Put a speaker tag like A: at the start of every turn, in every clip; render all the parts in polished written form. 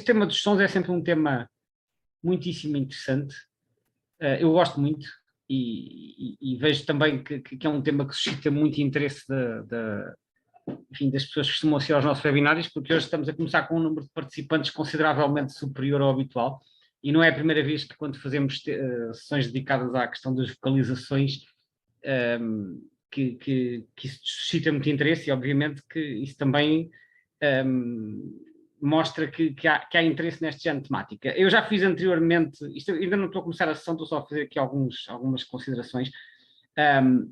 A: este tema dos sons é sempre um tema muitíssimo interessante. Eu gosto muito e vejo também que é um tema que suscita muito interesse enfim, das pessoas que costumam assistir aos nossos webinários, porque hoje estamos a começar com um número de participantes consideravelmente superior ao habitual, e não é a primeira vez que, quando fazemos sessões dedicadas à questão das vocalizações, que isso suscita muito interesse, e obviamente que isso também mostra que há interesse neste género de temática. Eu já fiz anteriormente, isto ainda não estou a começar a sessão, estou só a fazer aqui algumas considerações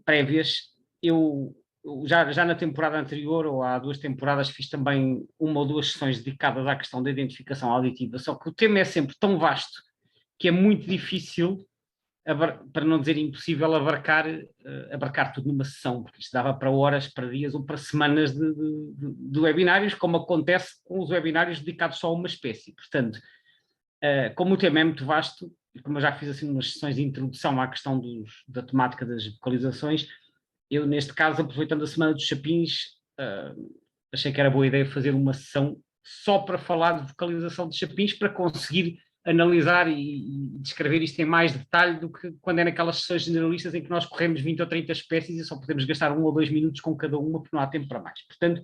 A: prévias. Eu já na temporada anterior, ou há 2 temporadas, fiz também 1 ou 2 sessões dedicadas à questão da identificação auditiva, só que o tema é sempre tão vasto que é muito difícil, para não dizer impossível, abarcar tudo numa sessão, porque isto dava para horas, para dias ou para semanas de webinários, como acontece com os webinários dedicados só a uma espécie. Portanto, como o tema é muito vasto, e como eu já fiz assim umas sessões de introdução à questão da temática das vocalizações, eu, neste caso, aproveitando a Semana dos Chapins, achei que era boa ideia fazer uma sessão só para falar de vocalização de chapins, para conseguir analisar e descrever isto em mais detalhe do que quando é naquelas sessões generalistas em que nós corremos 20 ou 30 espécies e só podemos gastar 1 ou 2 minutos com cada uma, porque não há tempo para mais. Portanto,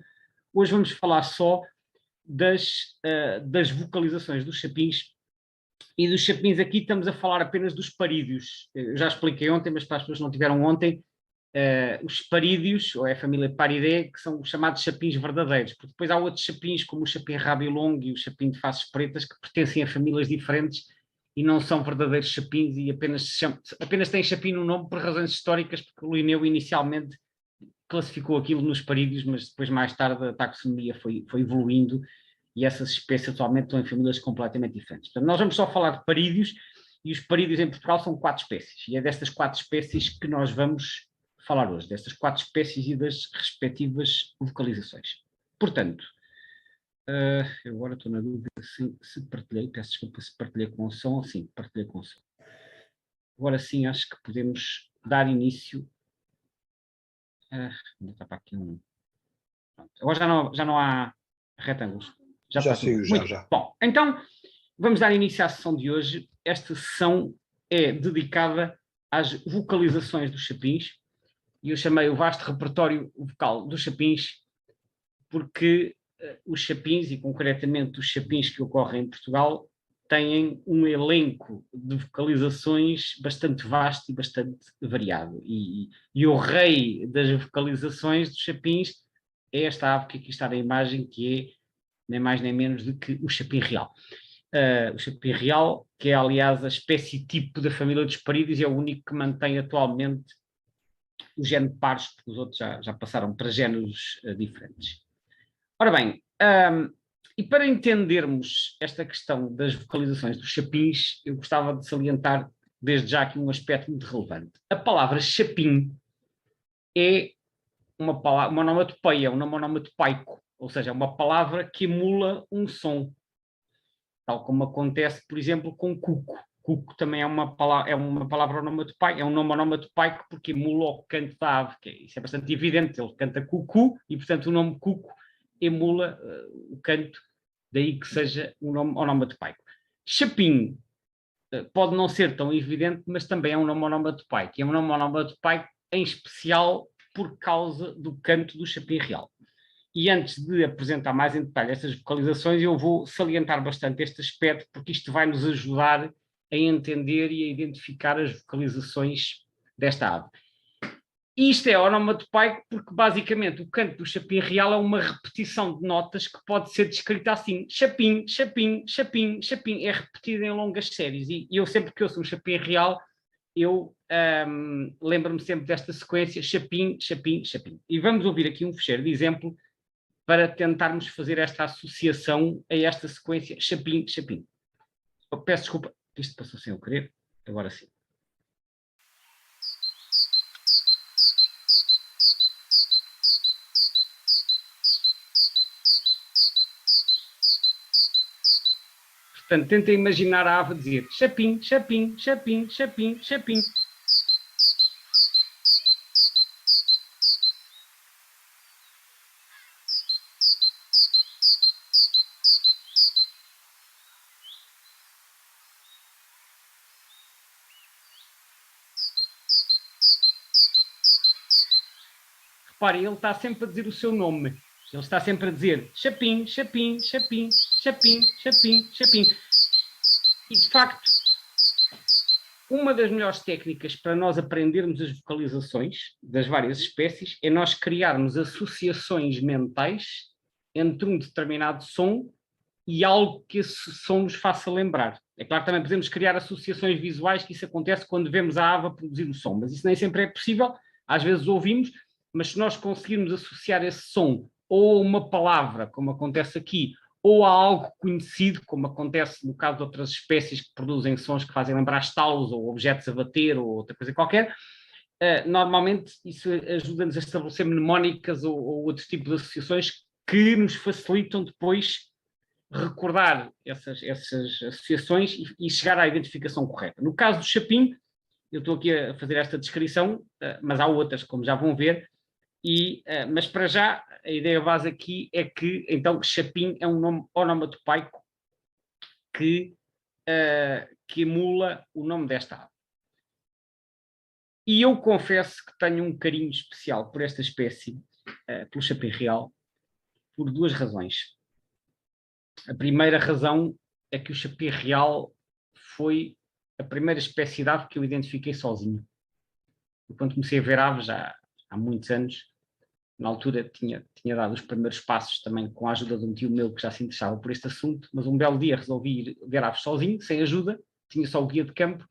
A: hoje vamos falar só das vocalizações dos chapins. E dos chapins aqui estamos a falar apenas dos parídeos. Eu já expliquei ontem, mas para as pessoas que não tiveram ontem, os parídeos, ou é a família Paridae, que são os chamados chapins verdadeiros, porque depois há outros chapins, como o chapim rábio longo e o chapim de faces pretas, que pertencem a famílias diferentes e não são verdadeiros chapins e apenas têm chapim no nome por razões históricas, porque o Linneu inicialmente classificou aquilo nos parídeos, mas depois mais tarde a taxonomia foi evoluindo e essas espécies atualmente estão em famílias completamente diferentes. Portanto, nós vamos só falar de parídeos, e os parídeos em Portugal são 4 espécies, e é destas 4 espécies que nós vamos falar hoje, destas 4 espécies e das respectivas vocalizações. Portanto, eu agora estou na dúvida se partilhei, peço desculpa se partilhei com o som, sim, partilhei com o som. Agora sim, acho que podemos dar início. Ainda está para aqui um. Pronto. Agora já não há retângulos.
B: Já saiu, já.
A: Bom, então vamos dar início à sessão de hoje. Esta sessão é dedicada às vocalizações dos chapins, e eu chamei o vasto repertório vocal dos chapins porque os chapins, e concretamente os chapins que ocorrem em Portugal, têm um elenco de vocalizações bastante vasto e bastante variado. E o rei das vocalizações dos chapins é esta ave que aqui está na imagem, que é nem mais nem menos do que o chapim real. O chapim real, que é aliás a espécie tipo da família dos parídeos, é o único que mantém atualmente o género pares, porque os outros já passaram para géneros diferentes. Ora bem, e para entendermos esta questão das vocalizações dos chapins, eu gostava de salientar desde já aqui um aspecto muito relevante. A palavra chapim é uma onomatopeia, é um nome onomatopaico, ou seja, é uma palavra que emula um som, tal como acontece, por exemplo, com cuco. Cuco também é uma palavra onomatopaica, é um nome onomatopaico porque emula o canto da ave, isso é bastante evidente, ele canta cucu e, portanto, o nome cuco emula o canto, daí que seja um nome onomatopaico. Chapim pode não ser tão evidente, mas também é um nome onomatopaico, é um nome onomatopaico em especial por causa do canto do chapim real. E antes de apresentar mais em detalhe estas vocalizações, eu vou salientar bastante este aspecto, porque isto vai nos ajudar a entender e a identificar as vocalizações desta ave. Isto é onomatopaico porque, basicamente, o canto do chapim real é uma repetição de notas que pode ser descrita assim: chapim, chapim, chapim, chapim. É repetido em longas séries. E eu, sempre que ouço um chapim real, eu lembro-me sempre desta sequência: chapim, chapim, chapim. E vamos ouvir aqui um fecheiro de exemplo para tentarmos fazer esta associação a esta sequência chapim, chapim. Eu peço desculpa, isto passou sem eu querer, agora sim. Portanto, tenta imaginar a ave dizer chapim, chapim, chapim, chapim, chapim. Reparem, ele está sempre a dizer o seu nome. Ele está sempre a dizer chapim, chapim, chapim, chapim, chapim, chapim. E, de facto, uma das melhores técnicas para nós aprendermos as vocalizações das várias espécies é nós criarmos associações mentais entre um determinado som e algo que esse som nos faça lembrar. É claro que também podemos criar associações visuais, que isso acontece quando vemos a ave produzir o som, mas isso nem sempre é possível, às vezes ouvimos, mas se nós conseguirmos associar esse som ou a uma palavra, como acontece aqui, ou a algo conhecido, como acontece no caso de outras espécies que produzem sons que fazem lembrar estalos ou objetos a bater ou outra coisa qualquer, normalmente isso ajuda-nos a estabelecer mnemónicas ou outro tipo de associações que nos facilitam depois recordar essas associações e chegar à identificação correta. No caso do chapim, eu estou aqui a fazer esta descrição, mas há outras, como já vão ver, mas para já a ideia base aqui é que, então, chapim é um nome onomatopaico que emula o nome desta ave. E eu confesso que tenho um carinho especial por esta espécie, pelo chapim real, por duas razões. A primeira razão é que o chapim real foi a primeira espécie de ave que eu identifiquei sozinho. Eu, quando comecei a ver aves, já há muitos anos, na altura tinha dado os primeiros passos também com a ajuda de um tio meu que já se interessava por este assunto, mas um belo dia resolvi ir ver aves sozinho, sem ajuda, tinha só o guia de campo,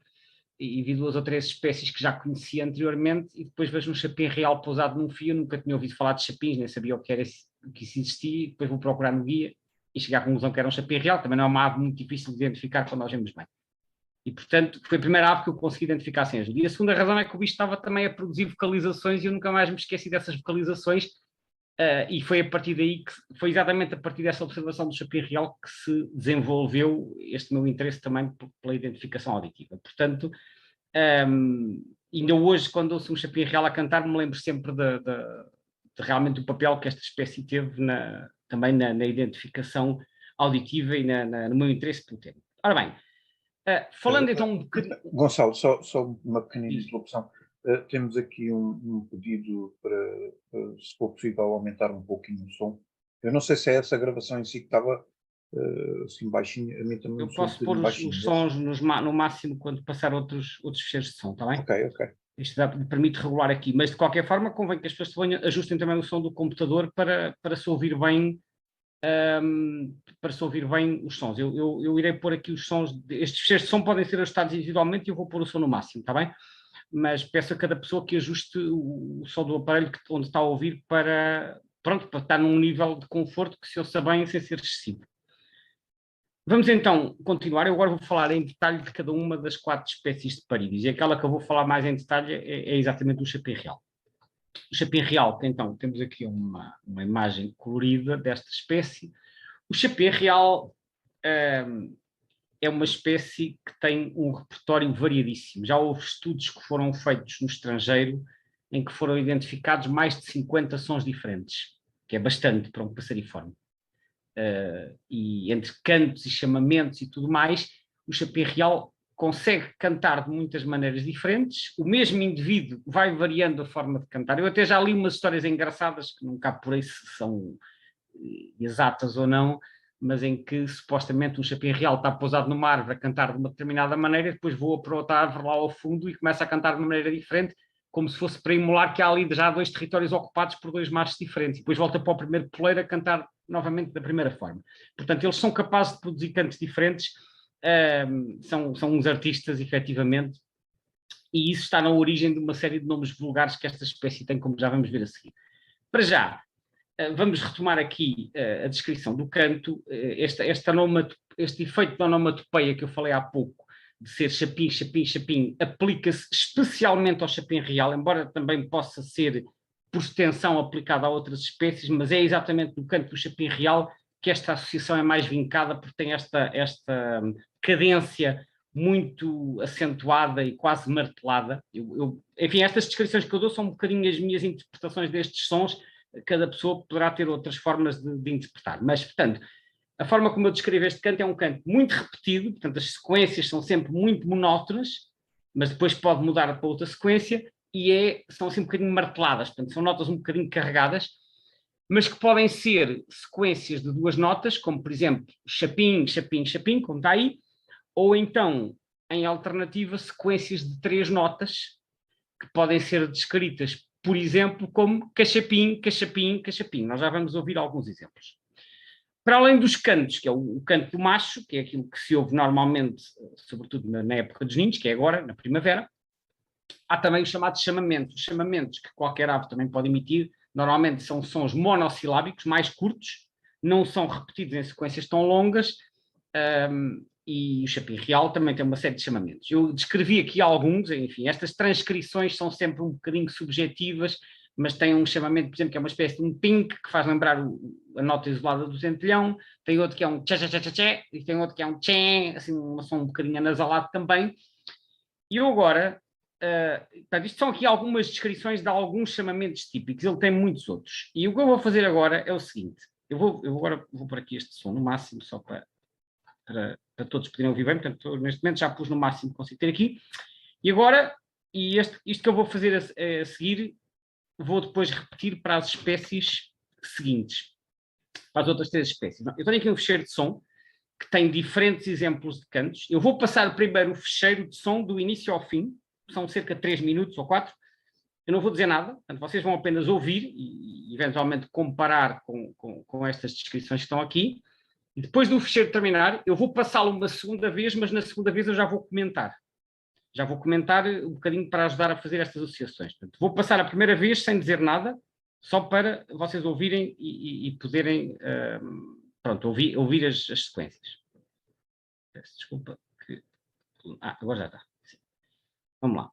A: e vi duas ou três espécies que já conhecia anteriormente, e depois vejo um chapim real pousado num fio, nunca tinha ouvido falar de chapins, nem sabia o que era, que isso existia, e depois vou procurar no guia, e cheguei à conclusão que era um chapim real, também não é uma ave muito difícil de identificar quando nós vemos bem. E, portanto, foi a primeira ave que eu consegui identificar sem ajuda. E a segunda razão é que o bicho estava também a produzir vocalizações e eu nunca mais me esqueci dessas vocalizações, e foi a partir daí, foi exatamente a partir dessa observação do chapim real que se desenvolveu este meu interesse também pela identificação auditiva. Portanto, ainda hoje, quando ouço um chapim real a cantar, me lembro sempre de realmente do papel que esta espécie teve também na identificação auditiva e no meu interesse pelo tema. Ora bem, falando então um bocadinho...
B: Gonçalo, só uma pequenina interrupção. Temos aqui um pedido para, se for possível, aumentar um pouquinho o som. Eu não sei se é essa gravação em si que estava assim baixinho. A mim também
A: eu posso pôr os sons no máximo quando passar outros fecheiros de som, está bem?
B: Ok.
A: Isto permite regular aqui, mas de qualquer forma convém que as pessoas ajustem também o som do computador para se ouvir bem, os sons. Eu irei pôr aqui os sons, estes fecheiros de som podem ser ajustados individualmente e eu vou pôr o som no máximo, está bem? Mas peço a cada pessoa que ajuste o som do aparelho onde está a ouvir para estar num nível de conforto que se ouça bem sem ser excessivo. Vamos então continuar. Eu agora vou falar em detalhe de cada uma das 4 espécies de parídeos. E aquela que eu vou falar mais em detalhe é exatamente o chapim real. O chapim real, então, temos aqui uma imagem colorida desta espécie. O chapim real é uma espécie que tem um repertório variadíssimo. Já houve estudos que foram feitos no estrangeiro em que foram identificados mais de 50 sons diferentes, que é bastante para um passariforme. E entre cantos e chamamentos e tudo mais, o chapim real consegue cantar de muitas maneiras diferentes. O mesmo indivíduo vai variando a forma de cantar. Eu até já li umas histórias engraçadas, que nunca apurei se são exatas ou não, mas em que supostamente um chapim real está pousado numa árvore a cantar de uma determinada maneira, depois voa para outra árvore lá ao fundo e começa a cantar de uma maneira diferente, como se fosse para emular que há ali já 2 territórios ocupados por 2 machos diferentes, e depois volta para o primeiro poleiro a cantar novamente da primeira forma. Portanto, eles são capazes de produzir cantos diferentes, são uns artistas, efetivamente, e isso está na origem de uma série de nomes vulgares que esta espécie tem, como já vamos ver a seguir. Para já, vamos retomar aqui a descrição do canto. Este efeito de onomatopeia que eu falei há pouco, de ser chapim, chapim, chapim, aplica-se especialmente ao chapim real, embora também possa ser, por extensão, aplicado a outras espécies, mas é exatamente no canto do chapim real que esta associação é mais vincada, porque tem esta cadência muito acentuada e quase martelada. Enfim, estas descrições que eu dou são um bocadinho as minhas interpretações destes sons, cada pessoa poderá ter outras formas de interpretar. Mas, portanto, a forma como eu descrevo este canto é um canto muito repetido, portanto as sequências são sempre muito monótonas, mas depois pode mudar para outra sequência, são assim um bocadinho marteladas, portanto, são notas um bocadinho carregadas, mas que podem ser sequências de duas notas, como por exemplo, chapim, chapim, chapim, como está aí, ou então, em alternativa, sequências de três notas, que podem ser descritas, por exemplo, como cachapim, cachapim, cachapim. Nós já vamos ouvir alguns exemplos. Para além dos cantos, que é o canto do macho, que é aquilo que se ouve normalmente, sobretudo na época dos ninhos, que é agora, na primavera, há também os chamados chamamentos. Os chamamentos que qualquer ave também pode emitir, normalmente são sons monossilábicos, mais curtos, não são repetidos em sequências tão longas, e o chapim real também tem uma série de chamamentos. Eu descrevi aqui alguns, enfim, estas transcrições são sempre um bocadinho subjetivas, mas tem um chamamento, por exemplo, que é uma espécie de um pink, que faz lembrar a nota isolada do centelhão, tem outro que é um tchá tchá tchá tchá, e tem outro que é um tchê, assim, um som um bocadinho anasalado também. E eu agora, portanto, isto são aqui algumas descrições de alguns chamamentos típicos, ele tem muitos outros. E o que eu vou fazer agora é o seguinte, eu agora vou pôr aqui este som no máximo, só para todos poderem ouvir bem, portanto, neste momento já pus no máximo que consigo ter aqui. E agora, isto que eu vou fazer a seguir, vou depois repetir para as espécies seguintes, para as outras três espécies. Eu tenho aqui um fecheiro de som que tem diferentes exemplos de cantos. Eu vou passar primeiro o fecheiro de som do início ao fim, são cerca de 3 minutos ou 4. Eu não vou dizer nada, portanto, vocês vão apenas ouvir e eventualmente comparar com estas descrições que estão aqui. E depois do fecheiro terminar, eu vou passá-lo uma segunda vez, mas na segunda vez eu já vou comentar. Já vou comentar um bocadinho para ajudar a fazer estas associações. Portanto, vou passar a primeira vez sem dizer nada, só para vocês ouvirem e poderem pronto, ouvir as sequências. Peço desculpa. Agora já está. Sim. Vamos lá.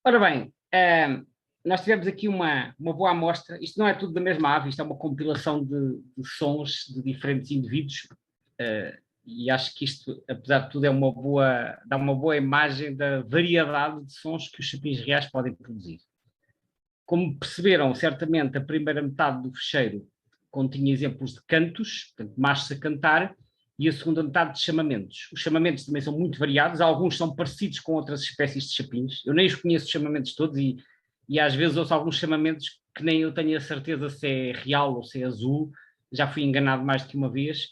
A: Ora bem, nós tivemos aqui uma boa amostra. Isto não é tudo da mesma ave, isto é uma compilação de sons de diferentes indivíduos. E acho que isto, apesar de tudo, dá uma boa imagem da variedade de sons que os chapins reais podem produzir. Como perceberam, certamente, a primeira metade do fecheiro continha exemplos de cantos, portanto, machos a cantar, e a segunda metade de chamamentos. Os chamamentos também são muito variados, alguns são parecidos com outras espécies de chapins. Eu nem os conheço os chamamentos todos e às vezes ouço alguns chamamentos que nem eu tenho a certeza se é real ou se é azul. Já fui enganado mais do que uma vez.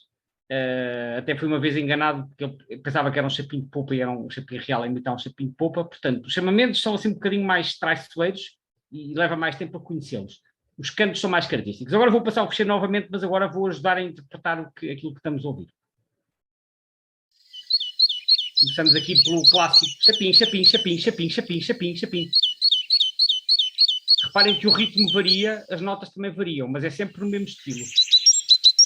A: Até fui uma vez enganado porque eu pensava que era um chapim de popa e era um chapim real a imitar um chapim de popa. Portanto, os chamamentos são assim um bocadinho mais traiçoeiros e leva mais tempo a conhecê-los. Os cantos são mais característicos. Agora vou passar o fecheiro novamente, mas agora vou ajudar a interpretar aquilo que estamos a ouvir. Começamos aqui pelo clássico chapim, chapim, chapim, chapim, chapim, chapim, chapim. Reparem que o ritmo varia, as notas também variam, mas é sempre no mesmo estilo.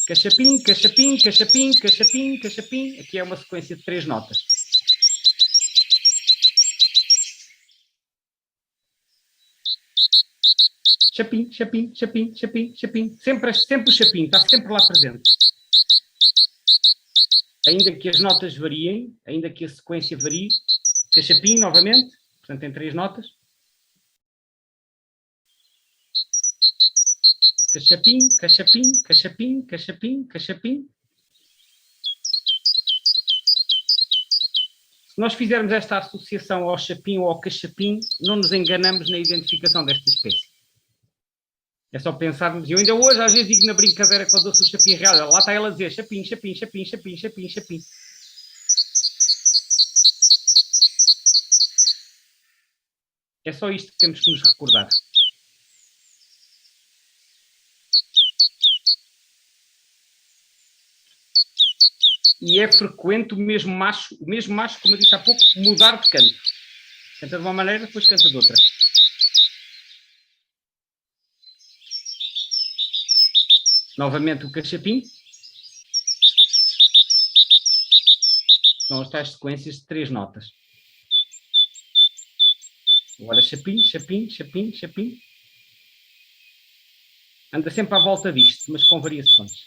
A: Cachapim, cachapim, cachapim, cachapim, cachapim. Aqui é uma sequência de 3 notas. Chapim, chapim, chapim, chapim, chapim. Sempre o chapim, está sempre lá presente. Ainda que as notas variem, ainda que a sequência varie, cachapim novamente, portanto tem 3 notas. Cachapim, cachapim, cachapim, cachapim, cachapim. Se nós fizermos esta associação ao chapim ou ao cachapim, não nos enganamos na identificação desta espécie. É só pensarmos, e eu ainda hoje às vezes digo na brincadeira quando ouço o chapim real, lá está ela a dizer chapim, chapim, chapim, chapim, chapim, chapim. É só isto que temos que nos recordar. E é frequente o mesmo macho, como eu disse há pouco, mudar de canto. Canta de uma maneira, depois canta de outra. Novamente o cachapim. São as tais sequências de 3 notas. Agora chapim, chapim, chapim, chapim. Anda sempre à volta disto, mas com variações.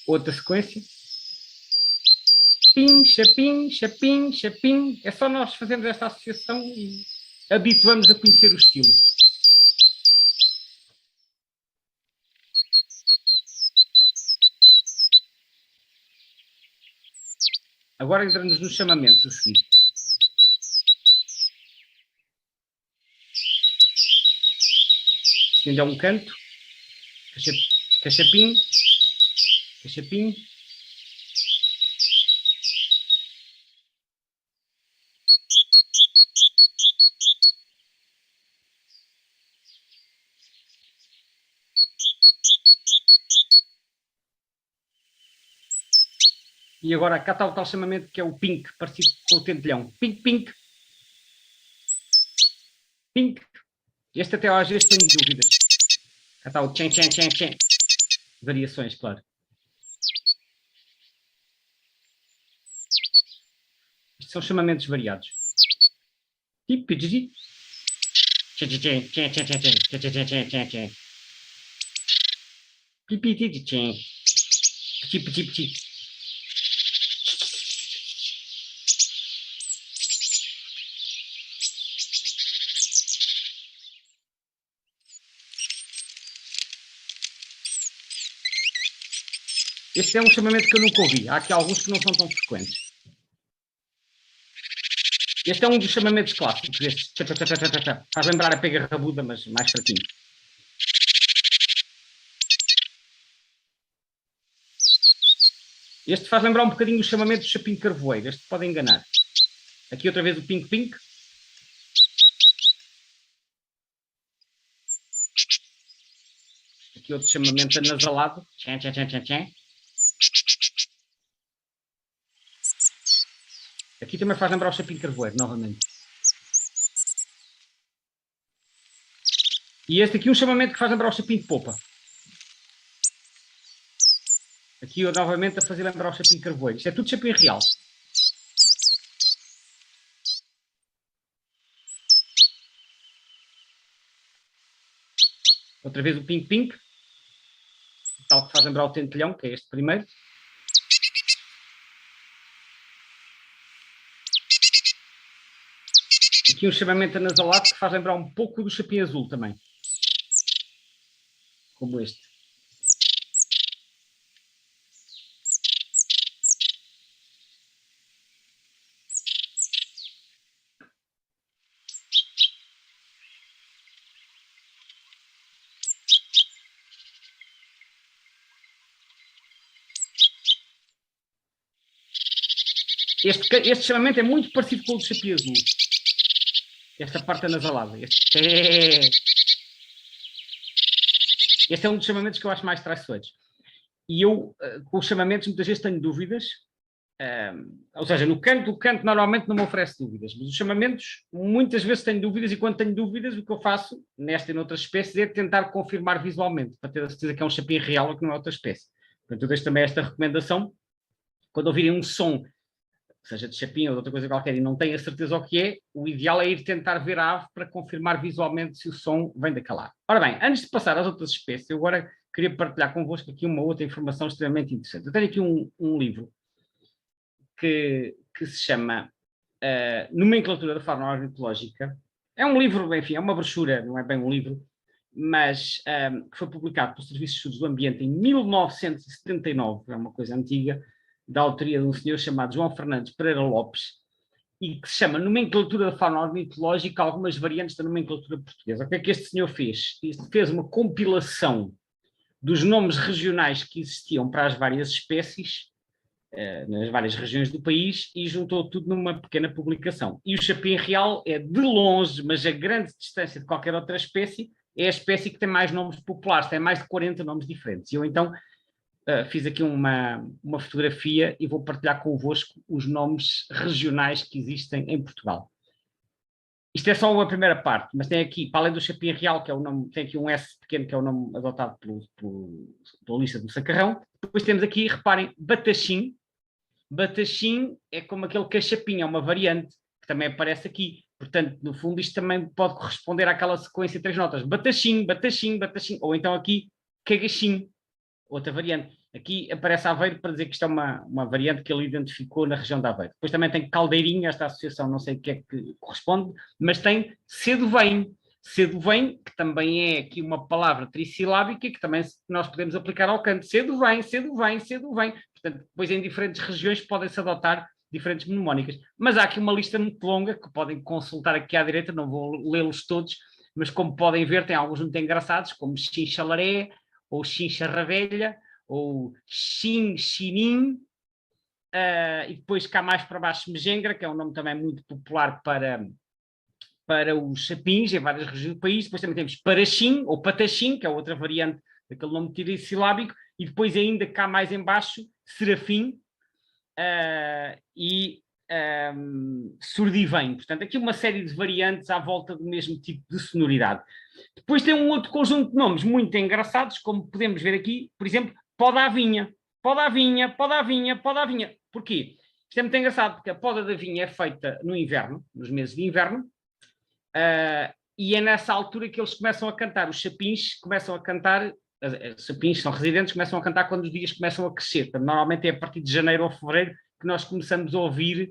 A: Outra sequência. Pim, chapim, chapim, chapim. É só nós fazermos esta associação e habituamos a conhecer o estilo. Agora entramos nos chamamentos a seguir. Isto ainda é um canto. Cachapim, cachapim. E agora cá está o tal chamamento que é o pink, parecido com o tentelhão. Pink, pink. Pink. Este até às vezes tenho dúvidas. Cá está o tchen, tchen, tchen, tchen. Variações, claro. Isto são chamamentos variados. Tipo, tchen, tchen, tchen, tchen, tchen, tchen, tchen, tchen, tchen, tchen, tchen. Pipi, tchen, tchen. Piti, piti, piti. Este é um chamamento que eu nunca ouvi. Há aqui alguns que não são tão frequentes. Este é um dos chamamentos clássicos. Este faz lembrar a pega rabuda, mas mais fraquinho. Este faz lembrar um bocadinho o chamamento do chapim de carvoeiro. Este pode enganar. Aqui outra vez o pink pink. Aqui outro chamamento anasalado. Tchan, tchan, tchan, tchan, tchan. Aqui também faz lembrar o chapim carvoeiro, novamente. E este aqui é um chamamento que faz lembrar o chapim de popa. Aqui eu novamente a fazer lembrar o chapim carvoeiro. Isto é tudo chapim real. Outra vez o ping-ping. Tal que faz lembrar o tentelhão, que é este primeiro. Aqui um chamamento anasalado que faz lembrar um pouco do chapim azul também. Como este. Este chamamento é muito parecido com o do chapim azul. Esta parte anasalada. Este é um dos chamamentos que eu acho mais traiçoeiros. E eu, com os chamamentos, muitas vezes tenho dúvidas. Ou seja, no canto, o canto normalmente não me oferece dúvidas, mas os chamamentos, muitas vezes tenho dúvidas, e quando tenho dúvidas, o que eu faço, nesta e noutras espécies, é tentar confirmar visualmente, para ter a certeza que é um chapim real ou que não é outra espécie. Portanto, eu deixo também esta recomendação. Quando ouvirem um som, seja de chapim ou de outra coisa qualquer, e não têm a certeza o que é, o ideal é ir tentar ver a ave para confirmar visualmente se o som vem daquela ave. Ora bem, antes de passar às outras espécies, eu agora queria partilhar convosco aqui uma outra informação extremamente interessante. Eu tenho aqui um livro que se chama Nomenclatura da Fauna Ornitológica. É um livro, enfim, é uma brochura, não é bem um livro, mas que foi publicado pelo Serviço de Estudos do Ambiente em 1979, é uma coisa antiga, da autoria de um senhor chamado João Fernandes Pereira Lopes, e que se chama Nomenclatura da Fauna Ornitológica, algumas variantes da nomenclatura portuguesa. O que é que este senhor fez? Este fez uma compilação dos nomes regionais que existiam para as várias espécies, nas várias regiões do país, e juntou tudo numa pequena publicação. E o chapim real é, de longe, mas a grande distância de qualquer outra espécie, é a espécie que tem mais nomes populares, tem mais de 40 nomes diferentes. E eu, então, fiz aqui uma fotografia e vou partilhar convosco os nomes regionais que existem em Portugal. Isto é só a primeira parte, mas tem aqui, para além do chapim real, que é o nome, tem aqui um S pequeno, que é o nome adotado pela lista do Sacarrão. Depois temos aqui, reparem, Batachim. Batachim é como aquele cachapim, é uma variante, que também aparece aqui. Portanto, no fundo, isto também pode corresponder àquela sequência de 3 notas. Batachim, Batachim, Batachim. Ou então aqui, Cagachim, outra variante. Aqui aparece Aveiro para dizer que isto é uma variante que ele identificou na região de Aveiro. Depois também tem Caldeirinho, esta associação, não sei o que é que corresponde, mas tem Seduvém. Seduvém, que também é aqui uma palavra trissilábica, que também nós podemos aplicar ao canto. Seduvém, Seduvém, Seduvém. Portanto, depois em diferentes regiões podem-se adotar diferentes mnemónicas. Mas há aqui uma lista muito longa, que podem consultar aqui à direita, não vou lê-los todos, mas como podem ver, tem alguns muito engraçados, como Xinchalaré, ou Xincharravelha, ou Xinxinim, e depois cá mais para baixo Megengra, que é um nome também muito popular para os chapins em várias regiões do país. Depois também temos Paraxim, ou Patachim, que é outra variante daquele nome trissilábico, e depois ainda cá mais em baixo, Serafim e Surdivém. Portanto, aqui uma série de variantes à volta do mesmo tipo de sonoridade. Depois tem um outro conjunto de nomes muito engraçados, como podemos ver aqui, por exemplo, Poda à Vinha. Poda à Vinha, Poda à Vinha, Poda à Vinha. Porquê? Isto é muito engraçado, porque a poda da vinha é feita no inverno, nos meses de inverno, e é nessa altura que eles começam a cantar. Os chapins começam a cantar, os chapins são residentes, começam a cantar quando os dias começam a crescer. Portanto, normalmente é a partir de janeiro ou fevereiro que nós começamos a ouvir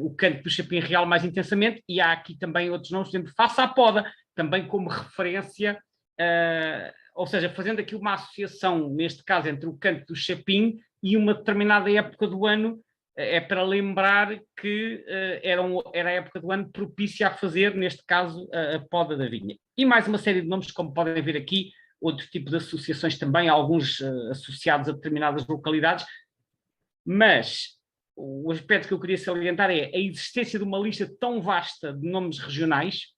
A: o canto do chapim real mais intensamente, e há aqui também outros nomes, por exemplo, Faça a Poda, também como referência, ou seja, fazendo aqui uma associação, neste caso, entre o canto do chapim e uma determinada época do ano, é para lembrar que era a época do ano propícia a fazer, neste caso, a poda da vinha. E mais uma série de nomes, como podem ver aqui, outro tipo de associações também, alguns associados a determinadas localidades, mas o aspecto que eu queria salientar é a existência de uma lista tão vasta de nomes regionais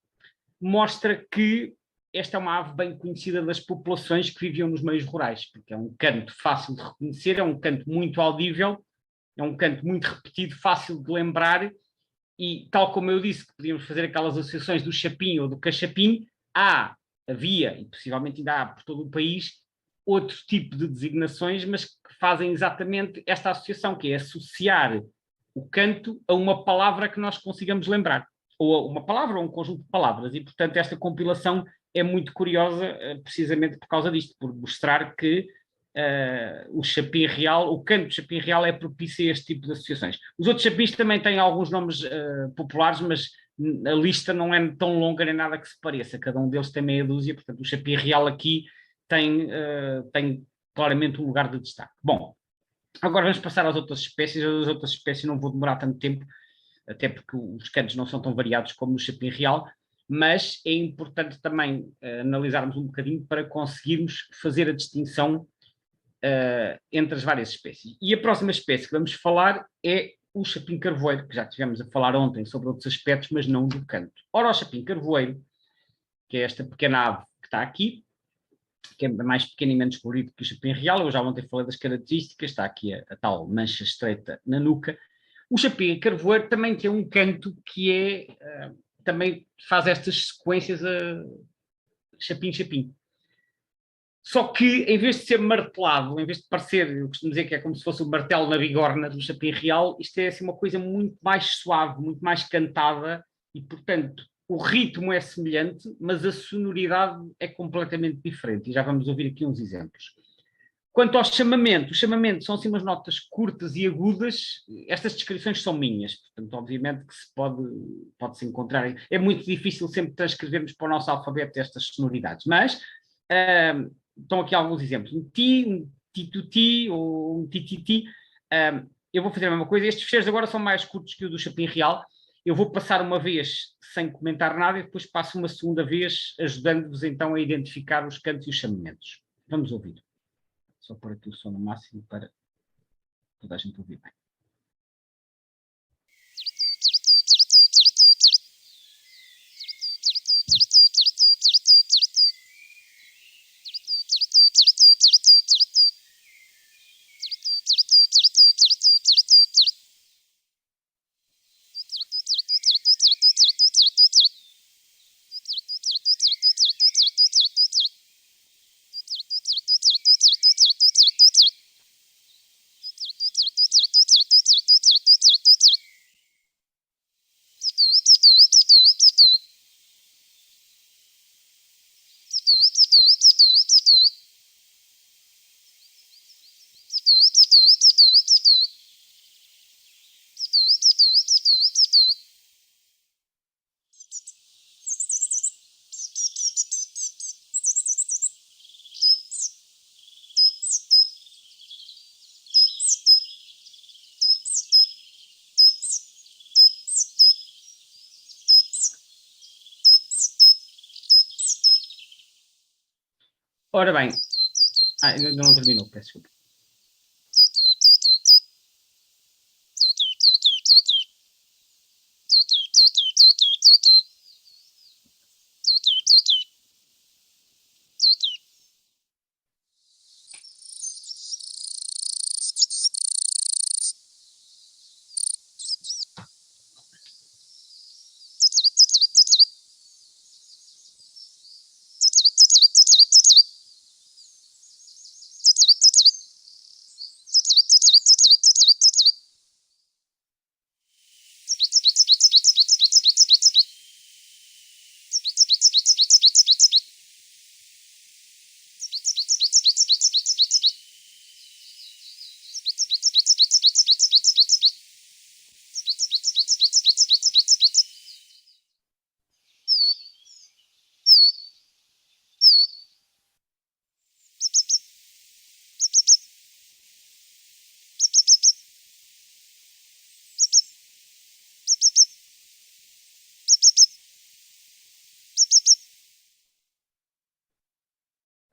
A: mostra que esta é uma ave bem conhecida das populações que viviam nos meios rurais, porque é um canto fácil de reconhecer, é um canto muito audível, É um canto muito repetido, fácil de lembrar, e tal como eu disse que podíamos fazer aquelas associações do chapim ou do cachapim, havia, e possivelmente ainda há por todo o país, outro tipo de designações, mas que fazem exatamente esta associação, que é associar o canto a uma palavra que nós consigamos lembrar, ou a uma palavra ou um conjunto de palavras, e portanto esta compilação é muito curiosa precisamente por causa disto, por mostrar que o chapim real, o canto do chapim real é propício a este tipo de associações. Os outros chapins também têm alguns nomes populares, mas a lista não é tão longa nem nada que se pareça, cada um deles tem meia dúzia, portanto o chapim real aqui tem claramente um lugar de destaque. Bom, agora vamos passar às outras espécies. As outras espécies não vou demorar tanto tempo, até porque os cantos não são tão variados como no chapim real, mas é importante também analisarmos um bocadinho para conseguirmos fazer a distinção entre as várias espécies. E a próxima espécie que vamos falar é o chapim carvoeiro, que já tivemos a falar ontem sobre outros aspectos, mas não do canto. Ora, o chapim carvoeiro, que é esta pequena ave que está aqui, que é mais pequeno e menos colorido que o chapim real, eu já ontem falei das características, está aqui a tal mancha estreita na nuca. O chapim carvoeiro também tem um canto que também faz estas sequências a chapim-chapim. Só que, em vez de ser martelado, em vez de parecer, eu costumo dizer que é como se fosse o martelo na bigorna do chapim real, isto é assim, uma coisa muito mais suave, muito mais cantada, e, portanto, o ritmo é semelhante, mas a sonoridade é completamente diferente. E já vamos ouvir aqui uns exemplos. Quanto ao chamamento, o chamamento são assim umas notas curtas e agudas. Estas descrições são minhas, portanto, obviamente que se pode-se encontrar. É muito difícil sempre transcrevermos para o nosso alfabeto estas sonoridades, mas estão aqui alguns exemplos. Um ti, um tituti ou um tititi. Eu vou fazer a mesma coisa. Estes fecheiros agora são mais curtos que o do chapim real. Eu vou passar uma vez sem comentar nada e depois passo uma segunda vez ajudando-vos então a identificar os cantos e os chamamentos. Vamos ouvir. Só pôr aqui o som no máximo para toda a gente ouvir bem. Ora bem, ainda não terminou, peço desculpa.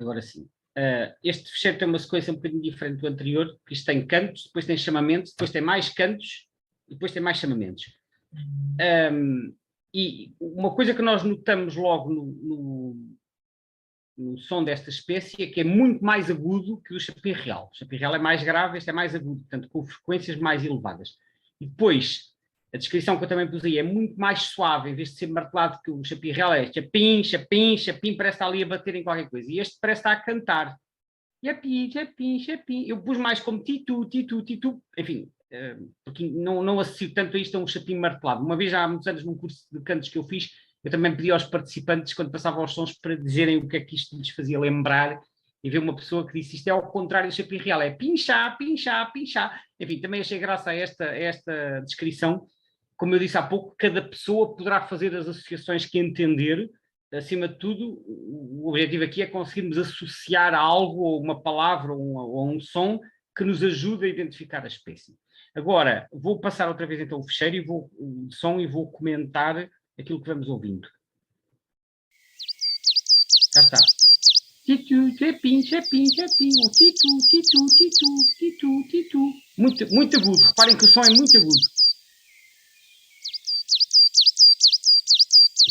A: Agora sim. Este fecheiro tem uma sequência um bocadinho diferente do anterior, porque isto tem cantos, depois tem chamamentos, depois tem mais cantos, e depois tem mais chamamentos. E uma coisa que nós notamos logo no som desta espécie é que é muito mais agudo que o chapim real. O chapim real é mais grave, este é mais agudo, portanto, com frequências mais elevadas. E depois, a descrição que eu também pus aí é muito mais suave, em vez de ser martelado, que o chapim real é chapim, chapim, chapim, parece estar ali a bater em qualquer coisa. E este parece estar a cantar. Chapim, chapim, chapim. Eu pus mais como titu, titu, titu, enfim, porque não associo tanto a isto a um chapim martelado. Uma vez, há muitos anos, num curso de cantos que eu fiz, eu também pedi aos participantes, quando passavam os sons, para dizerem o que é que isto lhes fazia lembrar, e ver uma pessoa que disse isto é ao contrário do chapim real, é pinchar, pinchar, pinchar. Enfim, também achei graça a esta descrição. Como eu disse há pouco, cada pessoa poderá fazer as associações que entender. Acima de tudo, o objetivo aqui é conseguirmos associar a algo, ou uma palavra, ou um som, que nos ajude a identificar a espécie. Agora, vou passar outra vez então o fecheiro o som e vou comentar aquilo que vamos ouvindo. Já está. Titu, chapim, chapim, chapim, titu, titu, titu, titu, titu. Muito agudo, reparem que o som é muito agudo.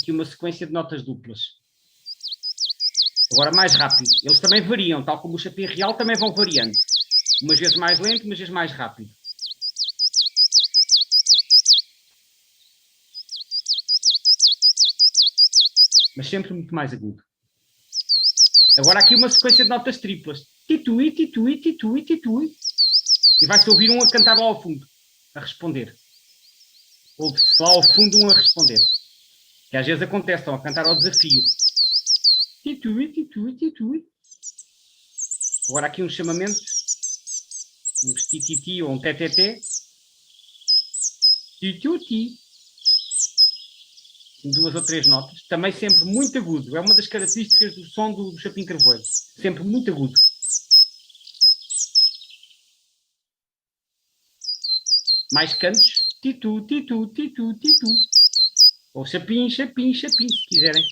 A: Aqui uma sequência de notas duplas. Agora mais rápido. Eles também variam, tal como o chapim real também vão variando. Umas vezes mais lento, umas vezes mais rápido. Mas sempre muito mais agudo. Agora aqui uma sequência de notas triplas. Titui, titui, titui, titui. E vai-se ouvir um a cantar lá ao fundo, a responder. Ouve-se lá ao fundo um a responder. Que às vezes acontece, estão a cantar ao desafio. Titui, titui, titui. Agora aqui uns chamamentos. Uns tititi ou um teteté. Tituti. 2 ou 3 notas, também sempre muito agudo. É uma das características do som do chapim carvoeiro. Sempre muito agudo. Mais cantos. Titu, titu, titu, titu. Ou chapim, chapim, chapim, se quiserem.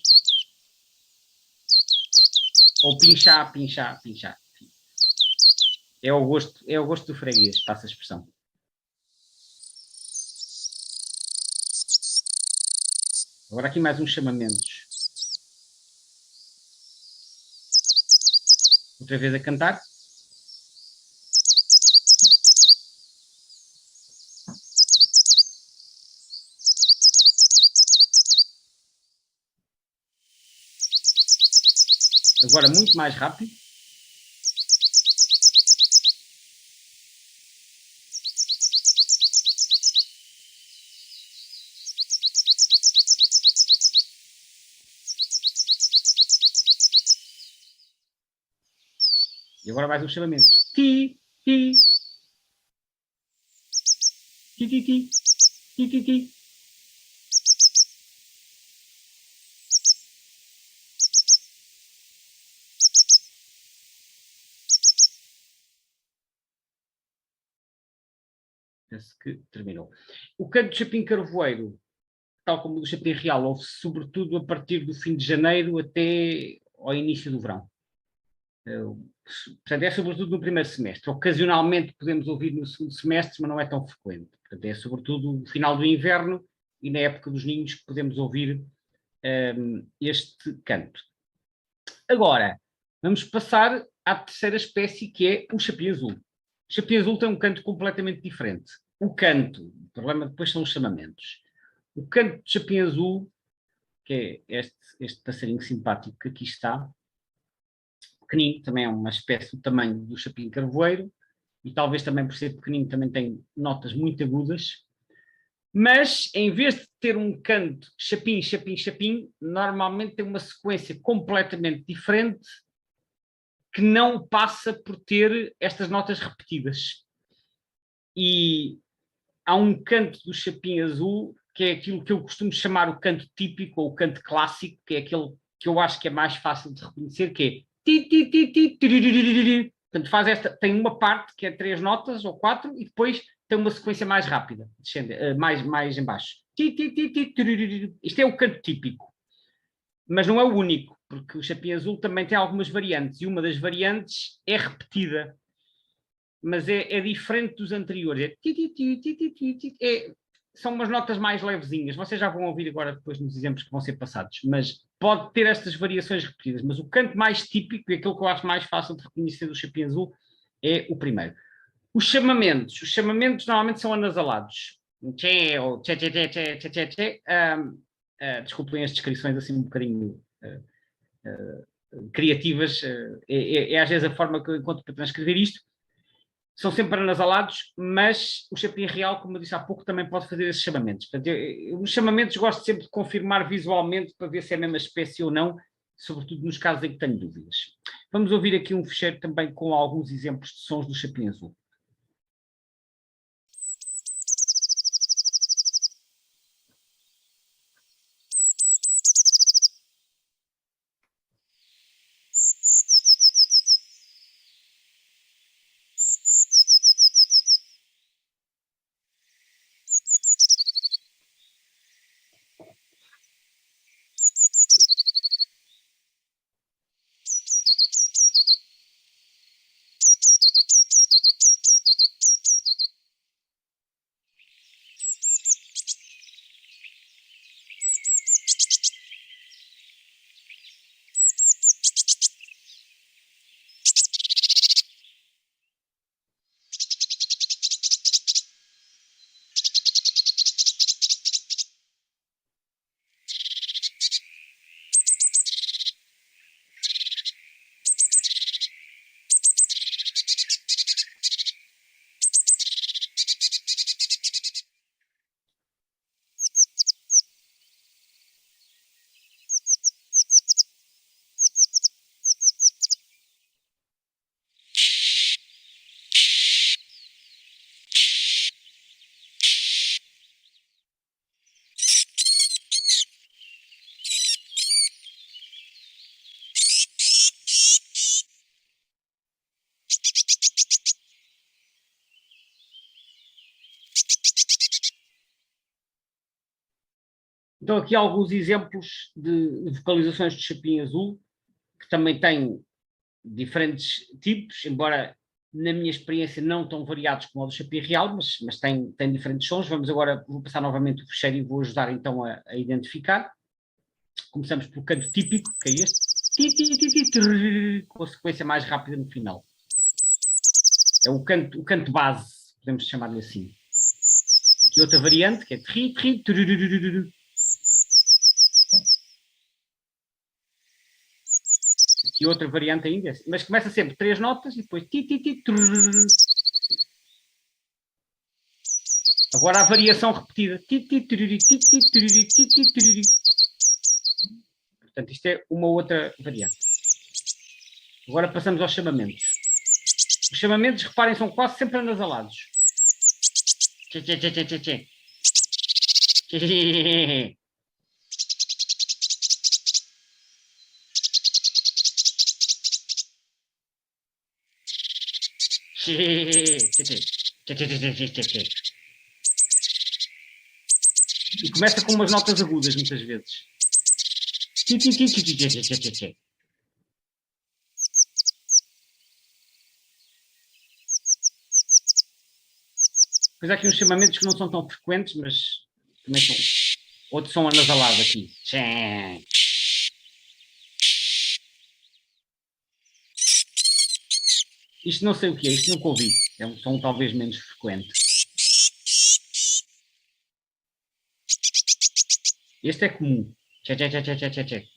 A: Ou pinchar, pinchar, pinchar. É o gosto do freguês, passa a expressão. Agora aqui mais uns chamamentos. Outra vez a cantar. Agora muito mais rápido. E agora mais um chamamento. Ti, ti. Ti, ti, ti. Ti, ti, ti. Penso que terminou. O canto de chapim carvoeiro, tal como o do chapim real, ouve-se sobretudo a partir do fim de janeiro até ao início do verão. Portanto, é sobretudo no primeiro semestre. Ocasionalmente podemos ouvir no segundo semestre, mas não é tão frequente. Portanto, é sobretudo no final do inverno e na época dos ninhos que podemos ouvir este canto. Agora, vamos passar à terceira espécie, que é o chapim azul. O chapim azul tem um canto completamente diferente. O problema depois são os chamamentos. O canto de chapim azul, que é este passarinho simpático que aqui está, pequenino, também é uma espécie do tamanho do chapim carvoeiro, e talvez também por ser pequenino também tem notas muito agudas, mas em vez de ter um canto chapim, chapim, chapim, normalmente tem uma sequência completamente diferente que não passa por ter estas notas repetidas. E há um canto do chapim azul que é aquilo que eu costumo chamar o canto típico ou o canto clássico, que é aquele que eu acho que é mais fácil de reconhecer, que é ti, ti, ti, ti, ti. Portanto, tem uma parte que é 3 notas ou 4 e depois tem uma sequência mais rápida, mais em baixo. Isto é o canto típico, mas não é o único, porque o chapim azul também tem algumas variantes e uma das variantes é repetida, mas é diferente dos anteriores. são umas notas mais levezinhas. Vocês já vão ouvir agora depois nos exemplos que vão ser passados, mas pode ter estas variações repetidas. Mas o canto mais típico e aquilo que eu acho mais fácil de reconhecer do chapim azul é o primeiro. Os chamamentos normalmente são anasalados. Tchê ou tchê, tchê, tchê, tchê, tchê, tchê, tchê. Desculpem as descrições assim um bocadinho criativas. É às vezes a forma que eu encontro para transcrever isto. São sempre anasalados, mas o chapim real, como eu disse há pouco, também pode fazer esses chamamentos. Portanto, nos chamamentos gosto sempre de confirmar visualmente para ver se é a mesma espécie ou não, sobretudo nos casos em que tenho dúvidas. Vamos ouvir aqui um fecheiro também com alguns exemplos de sons do chapim azul. Então, aqui alguns exemplos de vocalizações de chapim azul, que também têm diferentes tipos, embora na minha experiência não tão variados como o do chapim real, mas tem diferentes sons. Vamos agora, vou passar novamente o fecheiro e vou ajudar então a identificar. Começamos pelo canto típico, que é este, com a sequência mais rápida no final. É o canto base, podemos chamar-lhe assim. Aqui outra variante, que é tri, tri, tururururu. Aqui outra variante ainda, mas começa sempre 3 notas e depois ti, ti, ti, turururu. Agora a variação repetida. Ti, ti, tururi, ti, ti, tururi, ti, ti, tururi. Portanto, isto é uma outra variante. Agora passamos aos chamamentos. Os chamamentos, reparem, são quase sempre anasalados. Tchê, tchê, tchê, tchê, tchê, tchê. Tchê. E começa com umas notas agudas, muitas vezes. Depois há aqui uns chamamentos que não são tão frequentes, mas também são. Outros são anasalados aqui. Isto não sei o que é, isto nunca ouvi. É um som talvez menos frequente. Este é comum. Tchê, tchê, tchê, tchê, tchê, tchê, tchê.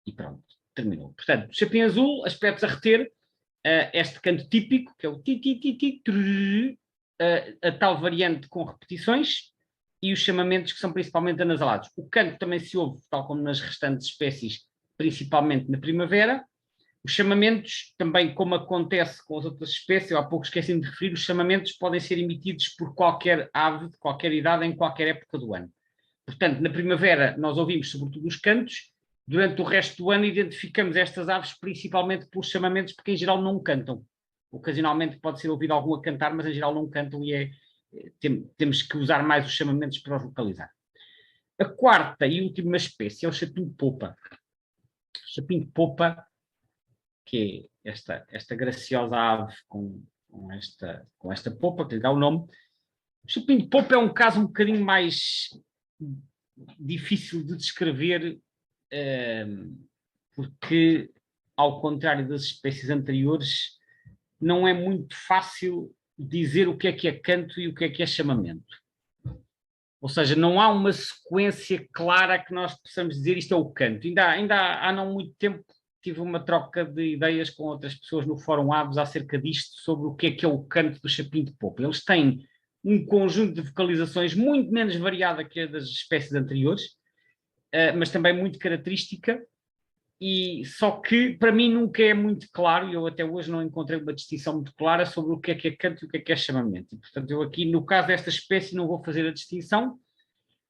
A: E pronto, terminou. Portanto, chapim azul, aspectos a reter, este canto típico, que é o ti, ti, ti, ti, trrr, a tal variante com repetições, e os chamamentos que são principalmente anasalados. O canto também se ouve, tal como nas restantes espécies, principalmente na primavera. Os chamamentos, também como acontece com as outras espécies, eu há pouco esqueci de referir, os chamamentos podem ser emitidos por qualquer ave, de qualquer idade, em qualquer época do ano. Portanto, na primavera nós ouvimos sobretudo os cantos, durante o resto do ano identificamos estas aves principalmente pelos chamamentos, porque em geral não cantam. Ocasionalmente pode ser ouvido algum a cantar, mas em geral não cantam e temos que usar mais os chamamentos para os localizar. A quarta e última espécie é o chapim-popa. O chapim-popa, que é esta graciosa ave com com esta polpa, que lhe dá o nome. O chapim de polpa é um caso um bocadinho mais difícil de descrever, porque, ao contrário das espécies anteriores, não é muito fácil dizer o que é canto e o que é chamamento. Ou seja, não há uma sequência clara que nós possamos dizer isto é o canto. Ainda há não muito tempo tive uma troca de ideias com outras pessoas no Fórum Aves acerca disto, sobre o que é o canto do chapim de polpa. Eles têm um conjunto de vocalizações muito menos variada que a das espécies anteriores, mas também muito característica, e só que para mim nunca é muito claro, e eu até hoje não encontrei uma distinção muito clara sobre o que é canto e o que é chamamento. E, portanto, eu aqui, no caso desta espécie, não vou fazer a distinção,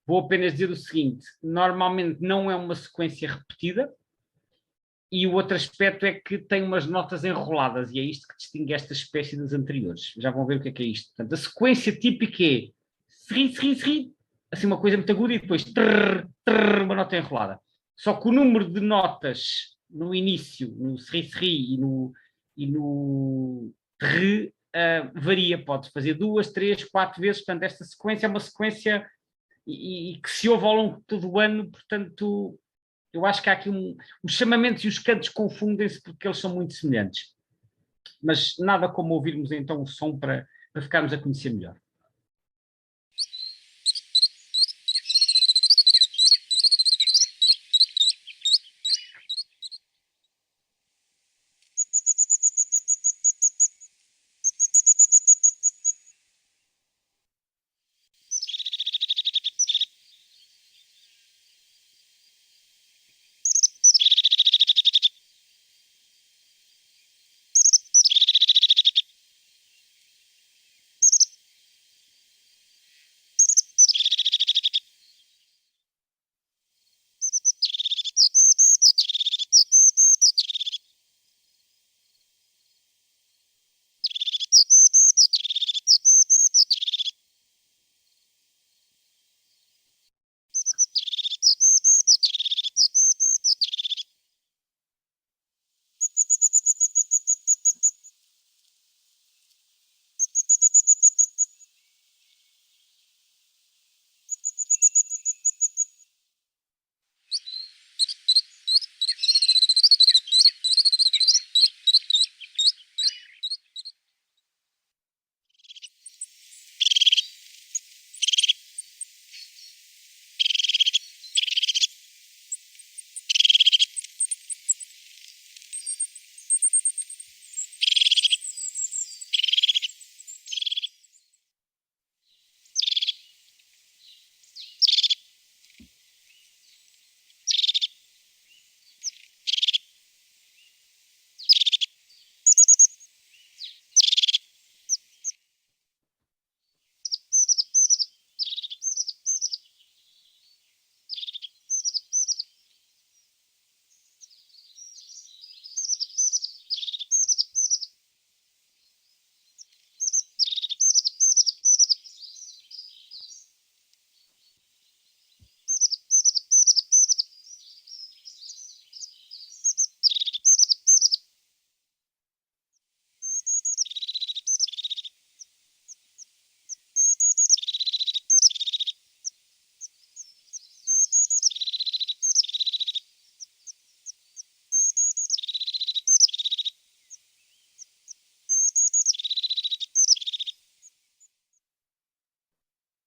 A: vou apenas dizer o seguinte: normalmente não é uma sequência repetida, e o outro aspecto é que tem umas notas enroladas, e é isto que distingue esta espécie das anteriores. Já vão ver o que é isto. Portanto, a sequência típica é sri, sri, sri, assim uma coisa muito aguda, e depois trrr, trrr, uma nota enrolada. Só que o número de notas no início, no sri, sri e no trrr, varia. Pode fazer 2, 3, 4 vezes. Portanto, esta sequência é uma sequência e que se ouve ao longo de todo o ano. Portanto, eu acho que há aqui os chamamentos e os cantos confundem-se porque eles são muito semelhantes. Mas nada como ouvirmos então o som para ficarmos a conhecer melhor.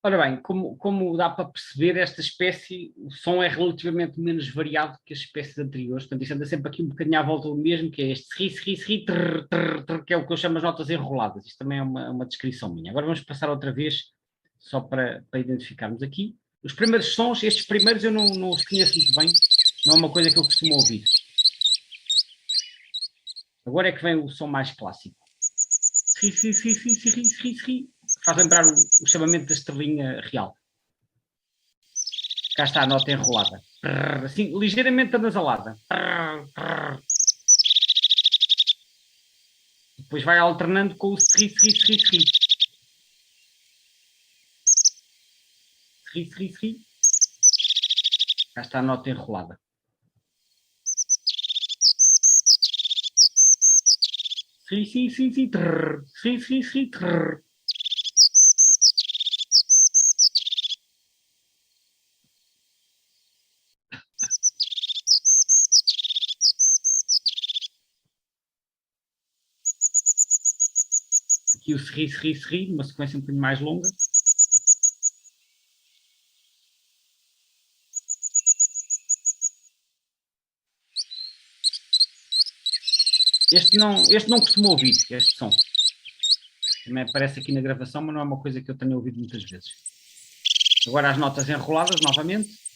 A: Ora bem, como dá para perceber, esta espécie, o som é relativamente menos variado que as espécies anteriores. Portanto, isto anda sempre aqui um bocadinho à volta do mesmo, que é este ri, ri, ri, trrr, trrr, trrr, que é o que eu chamo as notas enroladas. Isto também é uma descrição minha. Agora vamos passar outra vez, só para identificarmos aqui. Os primeiros sons, estes primeiros eu não os conheço muito bem, não é uma coisa que eu costumo ouvir. Agora é que vem o som mais clássico. Ri, ri, ri, ri, ri, ri, ri. Faz lembrar o chamamento da estrelinha real. Cá está a nota enrolada. Assim, ligeiramente anasalada. Depois vai alternando com o sri, sri, sri, sri. Sri, sri, sri. Cá está a nota enrolada. Ri, sim, sim, sim. Trrr. Ri, ri, ri. Trrr. Aqui o serri, serri, serri, uma sequência um bocadinho mais longa. Este não costumo ouvir, este som. Também aparece aqui na gravação, mas não é uma coisa que eu tenha ouvido muitas vezes. Agora as notas enroladas, novamente.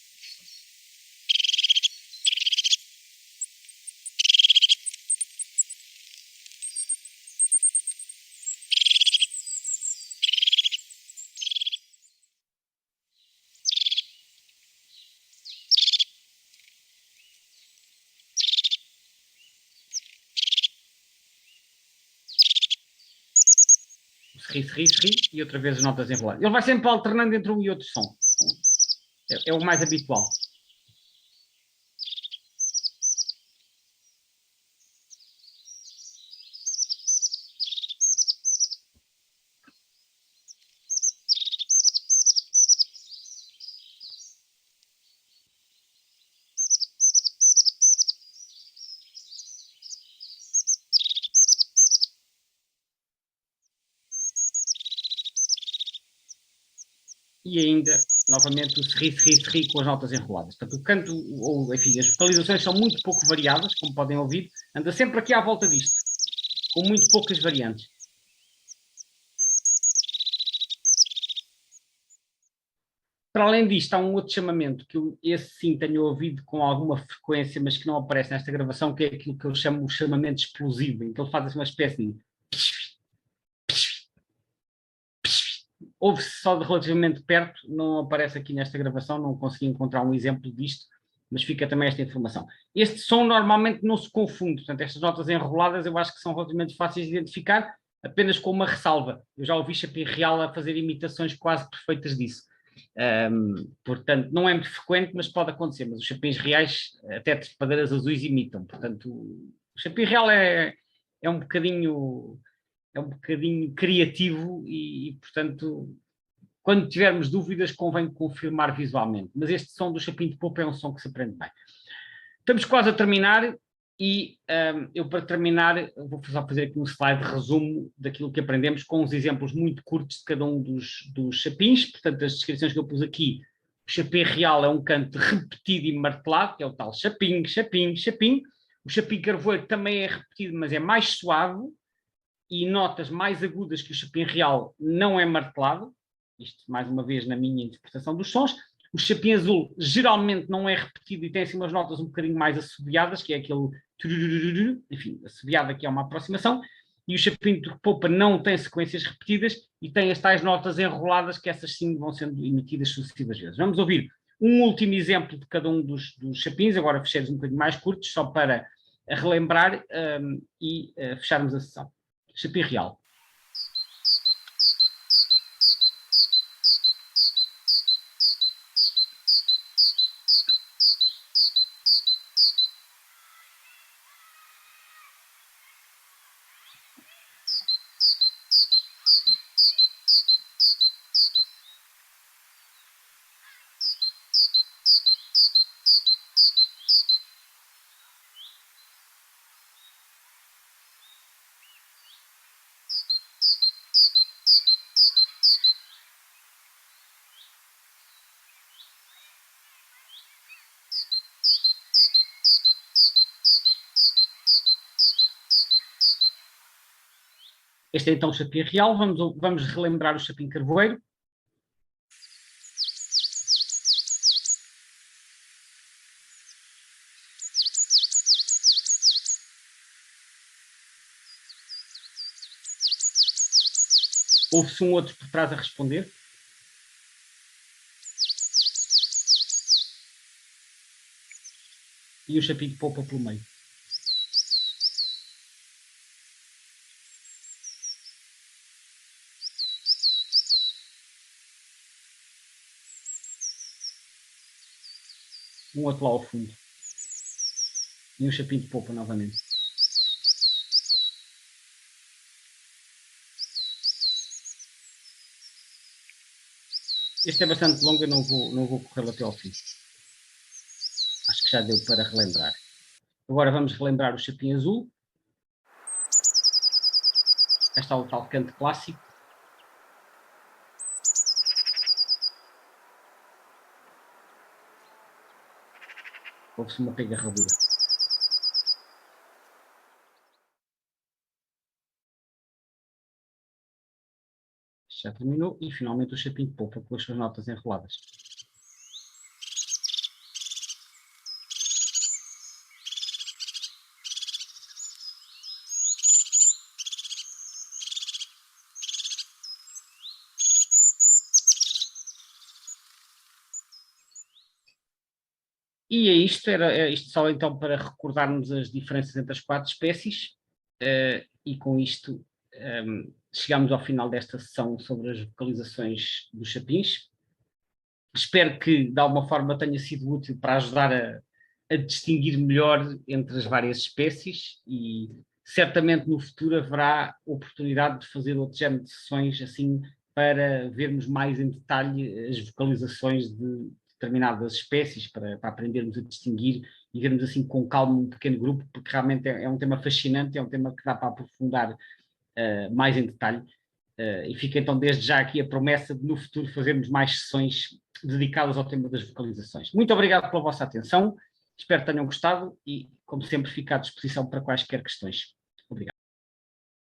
A: Serri, serri, serri, e outra vez as notas enroladas. Ele vai sempre alternando entre um e outro som. É o mais habitual. E ainda, novamente, o serri, serri, serri com as notas enroladas. Portanto, o canto, ou enfim, as vocalizações são muito pouco variadas, como podem ouvir, anda sempre aqui à volta disto, com muito poucas variantes. Para além disto, há um outro chamamento que esse sim tenho ouvido com alguma frequência, mas que não aparece nesta gravação, que é aquilo que eu chamo o chamamento explosivo, em que ele faz assim uma espécie de ouve-se só de relativamente perto, não aparece aqui nesta gravação, não consegui encontrar um exemplo disto, mas fica também esta informação. Este som normalmente não se confunde, portanto, estas notas enroladas eu acho que são relativamente fáceis de identificar, apenas com uma ressalva. Eu já ouvi Chapim Real a fazer imitações quase perfeitas disso. Portanto, não é muito frequente, mas pode acontecer. Mas os chapéus reais, até de padeiras azuis, imitam. Portanto, o chapéu real é um bocadinho criativo e, portanto, quando tivermos dúvidas, convém confirmar visualmente. Mas este som do chapim de popa é um som que se aprende bem. Estamos quase a terminar e eu, para terminar, vou só fazer aqui um slide de resumo daquilo que aprendemos com uns exemplos muito curtos de cada um dos chapins. Portanto, as descrições que eu pus aqui, o chapim real é um canto repetido e martelado, que é o tal chapim, chapim, chapim. O chapim carvoeiro também é repetido, mas é mais suave e notas mais agudas que o chapim real não é martelado. Isto, mais uma vez, na minha interpretação dos sons. O chapim azul geralmente não é repetido e tem assim umas notas um bocadinho mais assobiadas, que é aquele enfim, assobiada, que é uma aproximação, e o chapim de popa não tem sequências repetidas e tem as tais notas enroladas, que essas sim vão sendo emitidas sucessivas vezes. Vamos ouvir um último exemplo de cada um dos chapins, agora fecheiros um bocadinho mais curtos, só para relembrar e fecharmos a sessão. Chapim real. Este é então o chapim real. Vamos relembrar o chapim carvoeiro. Houve-se um outro por trás a responder. E o chapim de popa pelo meio. Um outro lá ao fundo. E um chapim de popa novamente. Este é bastante longo, eu não vou corrê-lo até ao fim. Acho que já deu para relembrar. Agora vamos relembrar o chapim azul. Cá está o tal canto clássico. Houve-se uma pega rabura. Já terminou e finalmente o chapim de polpa com as suas notas enroladas. E é isto, era isto só então para recordarmos as diferenças entre as 4 espécies, e com isto chegamos ao final desta sessão sobre as vocalizações dos chapins. Espero que de alguma forma tenha sido útil para ajudar a distinguir melhor entre as várias espécies e certamente no futuro haverá oportunidade de fazer outro género de sessões assim para vermos mais em detalhe as vocalizações de determinadas espécies, para aprendermos a distinguir e vermos assim com calma um pequeno grupo, porque realmente é um tema fascinante, é um tema que dá para aprofundar mais em detalhe. E fica então desde já aqui a promessa de no futuro fazermos mais sessões dedicadas ao tema das vocalizações. Muito obrigado pela vossa atenção, espero que tenham gostado e, como sempre, fico à disposição para quaisquer questões.